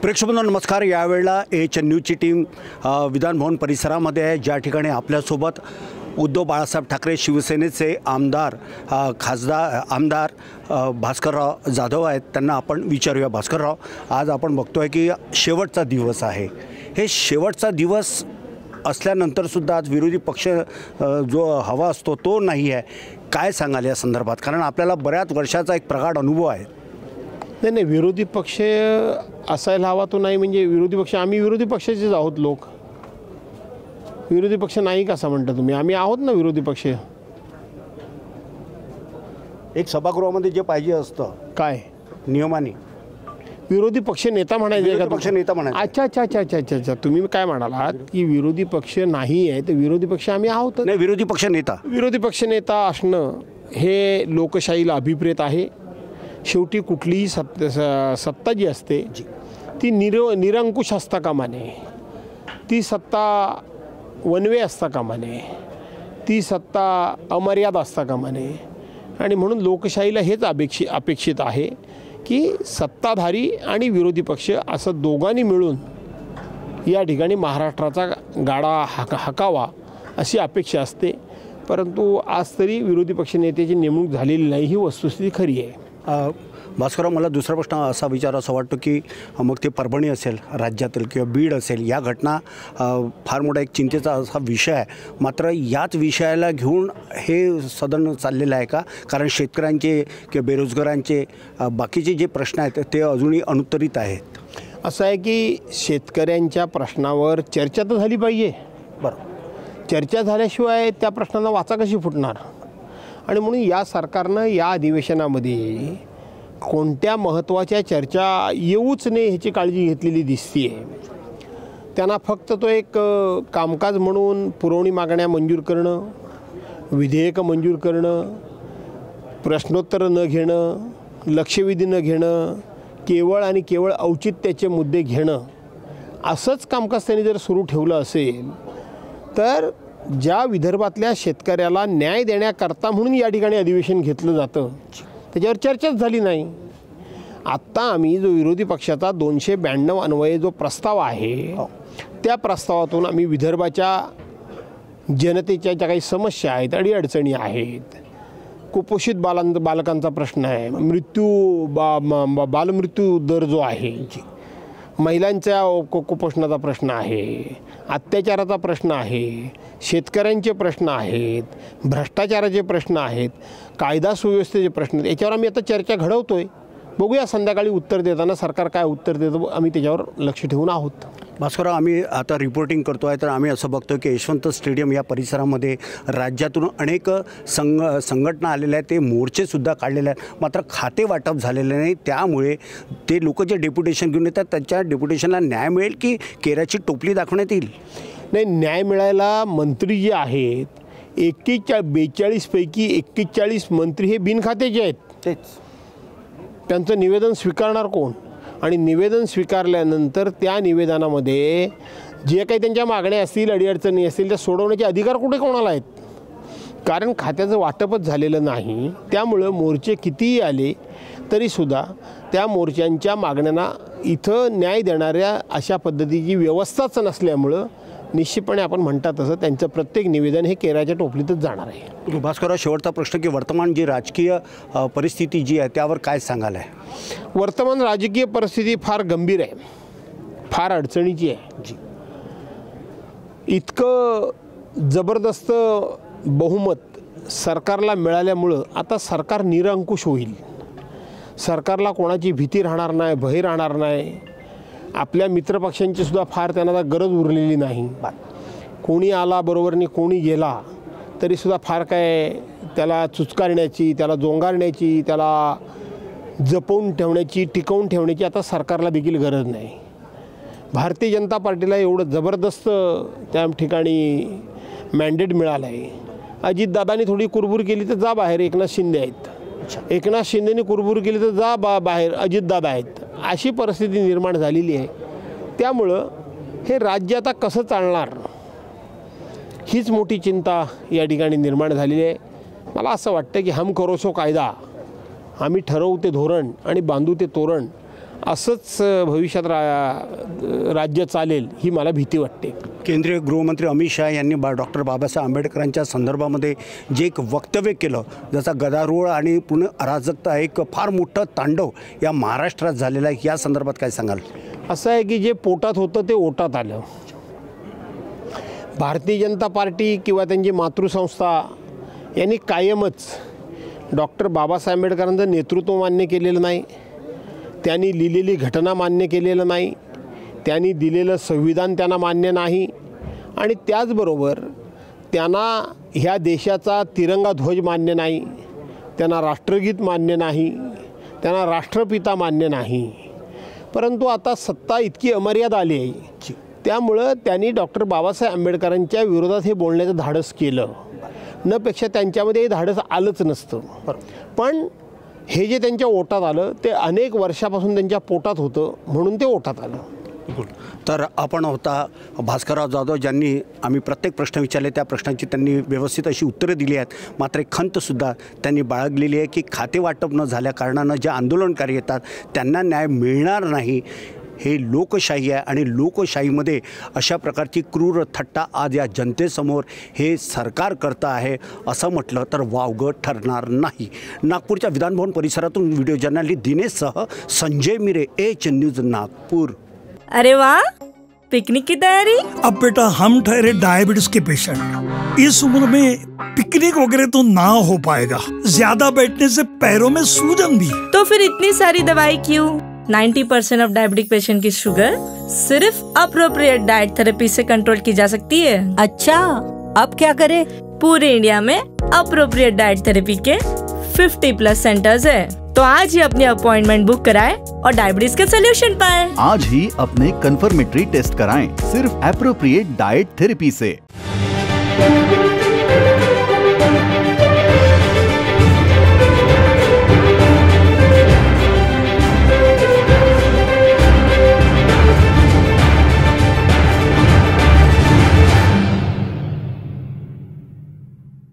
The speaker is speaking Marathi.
प्रेक्षकांनो नमस्कार। यावेळेला एच न्यूजची टीम विधान भवन परिसरामध्ये आहे, ज्या ठिकाणी आपल्यासोबत उद्धव बाळासाहेब ठाकरे शिवसेनेचे आमदार आमदार भास्करराव जाधव आहेत। त्यांना आपण विचारूया। भास्करराव, आज आपण बघतोय की शेवटचा दिवस आहे। हे शेवटचा दिवस असल्यानंतर सुद्धा आज विरोधी पक्ष जो हवा असतो तो नाही आहे। काय सांगाल या संदर्भात? कारण आपल्याला बऱ्याच वर्षाचा एक प्रगाढ अनुभव आहे। नाही, विरोधी पक्ष असायला हवा तो नाही, म्हणजे विरोधी पक्ष आम्ही विरोधी पक्षाचेच आहोत। लोक विरोधी पक्ष नाही कसं म्हणता तुम्ही? आम्ही आहोत ना विरोधी पक्ष। एक सभागृहामध्ये जे पाहिजे असतं काय नियमाने विरोधी पक्ष नेता म्हणायचे का? पक्ष नेता म्हणायचे। अच्छा अच्छा अच्छा अच्छा अच्छा अच्छा तुम्ही काय म्हणालात की विरोधी पक्ष नाही आहे, तर विरोधी पक्ष आम्ही आहोत। नाही, विरोधी पक्ष नेता असणं हे लोकशाहीला अभिप्रेत आहे। शेवटी कुठलीही सत्ता जी असते ती निरंकुश असता कामा नये, ती सत्ता वनवे असता कामा नये, ती सत्ता अमर्याद असता कामा नये। आणि म्हणून लोकशाहीला हेच अपेक्षित आहे की सत्ताधारी आणि विरोधी पक्ष असं दोघांनी मिळून या ठिकाणी महाराष्ट्राचा गाडा हाकावा अशी अपेक्षा असते। परंतु आज तरी विरोधी पक्ष नेत्याची नेमणूक झालेली नाही, ही वस्तुस्थिती खरी आहे। भास्करराव, मला दुसरा प्रश्न असा विचारावा वाटतो की मग ते परभणी असेल राज्यातील किंवा बीड असेल, या घटना फार मोठा एक चिंतेचा असा विषय आहे। मात्र याच विषयाला घेऊन हे सदन चाललेलं आहे का? कारण शेतकऱ्यांचे किंवा बेरोजगारांचे बाकीचे जे प्रश्न आहेत ते अजूनही अनुत्तरित आहेत। असं आहे की शेतकऱ्यांच्या प्रश्नावर चर्चा तर झाली पाहिजे। बरं, चर्चा झाल्याशिवाय त्या प्रश्नांना वाचा कशी फुटणार? आणि म्हणून या सरकारनं या अधिवेशनामध्ये कोणत्या महत्त्वाच्या चर्चा येऊच नये ह्याची काळजी घेतलेली दिसते आहे। त्यांना फक्त तो एक कामकाज म्हणून पुरवणी मागण्या मंजूर करणं, विधेयकं मंजूर करणं, प्रश्नोत्तरं न घेणं, लक्षवेधी न घेणं, केवळ आणि केवळ औचित्याचे मुद्दे घेणं, असंच कामकाज त्यांनी जर सुरू ठेवलं असेल तर ज्या विदर्भातल्या शेतकऱ्याला न्याय देण्याकरता म्हणून या ठिकाणी अधिवेशन घेतलं जातं त्याच्यावर चर्चाच झाली नाही। आत्ता आम्ही जो विरोधी पक्षाचा 292 अन्वये जो प्रस्ताव आहे त्या प्रस्तावातून आम्ही विदर्भाच्या जनतेच्या ज्या काही समस्या आहेत, अडीअडचणी आहेत, कुपोषित बालकांचा प्रश्न आहे, बालमृत्यू दर जो आहे, महिलांच्या कुपोषणाचा प्रश्न आहे, अत्याचाराचा प्रश्न आहे, शेतकऱ्यांचे प्रश्न आहेत, भ्रष्टाचाराचे प्रश्न आहेत, कायदा सुव्यवस्थेचे प्रश्न आहेत, याच्यावर आम्ही आता चर्चा घडवतोय। बघूया संध्याकाळी उत्तर देताना सरकार काय उत्तर देतं, आम्ही त्याच्यावर लक्ष ठेवून आहोत। भास्करराव, आम्ही आता रिपोर्टिंग करतो आहे तर आम्ही असं बघतो की यशवंत स्टेडियम या परिसरामध्ये राज्यातून अनेक संघटना आलेल्या आहेत, ते मोर्चेसुद्धा काढलेले आहेत, मात्र खाते वाटप झालेले नाही। त्यामुळे ते लोक जे डेप्युटेशन घेऊन येतात त्यांच्या डेप्युटेशनला न्याय मिळेल की केराची टोपली दाखवण्यात येईल? नाही, न्याय मिळायला मंत्री जे आहेत 42 पैकी 41 मंत्री हे बिनखात्याचे आहेत। तेच त्यांचं निवेदन स्वीकारणार कोण? आणि निवेदन स्वीकारल्यानंतर त्या निवेदनामध्ये जे काही त्यांच्या मागण्या असतील, अडीअडचणी असतील, त्या सोडवण्याचे अधिकार कुठे कोणाला आहेत? कारण खात्याचं वाटपच झालेलं नाही। त्यामुळं मोर्चे कितीही आले तरीसुद्धा त्या मोर्चांच्या मागण्यांना इथं न्याय देणाऱ्या अशा पद्धतीची व्यवस्थाच नसल्यामुळं निश्चितपणे आपण म्हणतात तसं त्यांचं प्रत्येक निवेदन हे केराच्या टोपलीतच जाणार आहे। भास्करराव, शेवटचा प्रश्न की वर्तमान जी राजकीय परिस्थिती जी आहे त्यावर काय सांगाल आहे? वर्तमान राजकीय परिस्थिती फार गंभीर आहे, फार अडचणीची आहे जी। इतकं जबरदस्त बहुमत सरकारला मिळाल्यामुळं आता सरकार निरंकुश होईल। सरकारला कोणाची भीती राहणार नाही, भय राहणार नाही। आपल्या मित्रपक्षांची सुद्धा फार त्यांना गरज उरलेली नाही। कोणी आला बरोबरनी, कोणी गेला तरीसुद्धा फार काय त्याला चुचकारण्याची, त्याला जोंगारण्याची, त्याला जपवून ठेवण्याची, टिकवून ठेवण्याची आता सरकारला देखील गरज नाही। भारतीय जनता पार्टीला एवढं जबरदस्त त्या ठिकाणी मॅन्डेट मिळालं आहे। अजितदादांनी थोडी कुरबुर केली तर जा बाहेर, एकनाथ शिंदे आहेत, एकनाथ शिंदेने कुरबुर केली तर जा बाहेर, अजितदादा आहेत, अशी परिस्थिती निर्माण झालेली आहे। त्यामुळं हे राज्य आता कसं चालणार हीच मोठी चिंता या ठिकाणी निर्माण झालेली आहे। मला असं वाटतं की हम करो सो कायदा, आम्ही ठरवू ते धोरण आणि बांधू ते तोरण, असंच भविष्यात राज्य चालेल ही मला भीती वाटते. केंद्रीय गृहमंत्री अमित शहा यांनी डॉक्टर बाबासाहेब आंबेडकरांच्या संदर्भामध्ये जे एक वक्तव्य केलं, जसा गदारोळ आणि पुणे अराजकता एक फार मोठं तांडव या महाराष्ट्रात झालेलं आहे, या संदर्भात काय सांगाल? असं आहे की जे पोटात होतं ते ओटात आलं. भारतीय जनता पार्टी किंवा त्यांची मातृसंस्था यांनी कायमच डॉक्टर बाबासाहेब आंबेडकरांचं नेतृत्व मान्य केलेलं नाही, त्यांनी लिहिलेली घटना मान्य केलेलं नाही, त्यांनी दिलेलं संविधान त्यांना मान्य नाही आणि त्याचबरोबर त्यांना ह्या देशाचा तिरंगा ध्वज मान्य नाही, त्यांना राष्ट्रगीत मान्य नाही, त्यांना राष्ट्रपिता मान्य नाही. परंतु आता सत्ता इतकी अमर्याद आली आहे, त्यामुळं त्यांनी डॉक्टर बाबासाहेब आंबेडकरांच्या विरोधात हे बोलण्याचं धाडस केलं. नपेक्षा त्यांच्यामध्ये हे धाडस आलंच नसतं. पण हे जे त्यांच्या ओटात आलं ते अनेक वर्षापासून त्यांच्या पोटात होतं, म्हणून ते ओटात आलं. तर आपण होता भास्करराव जाधव, ज्यांनी आम्ही प्रत्येक प्रश्न विचारले त्या प्रश्नांची त्यांनी व्यवस्थित अशी उत्तरं दिली आहेत. मात्र एक खंतसुद्धा त्यांनी बाळगलेली आहे की खाते वाटप न झाल्या कारणानं जे आंदोलनकारी येतात त्यांना न्याय मिळणार नाही. हे लोकशाही आहे आणि लोकशाहीमध्ये अशा प्रकारची क्रूर थट्टा आज या जनतेसमोर हे सरकार करतं आहे असं म्हटलं तर वावगं ठरणार नाही. नागपूरच्या विधानभवन परिसरातून व्हिडिओ जर्नलिस्ट दिनेशसह संजय मिरे, एच न्यूज नागपूर. अरे वाह, पिकनिक की तैयारी? अब बेटा हम ठहरे डायबिटीज के पेशेंट, इस उम्र में पिकनिक वगैरह तो ना हो पाएगा, ज्यादा बैठने से पैरों में सूजन भी. तो फिर इतनी सारी दवाई क्यों? 90% ऑफ डायबिटिक पेशेंट की शुगर सिर्फ अप्रोप्रिएट डाइट थेरेपी से कंट्रोल की जा सकती है. अच्छा, अब क्या करें? पूरे इंडिया में अप्रोप्रिएट डाइट थेरेपी के 50+ सेंटर्स है. तो आज ही अपनी अपॉइंटमेंट बुक कराएं और डायबिटीज के सोल्यूशन पाएं. आज ही अपने कंफर्मेटरी टेस्ट कराएं सिर्फ एप्रोप्रिएट डाइट थेरेपी से.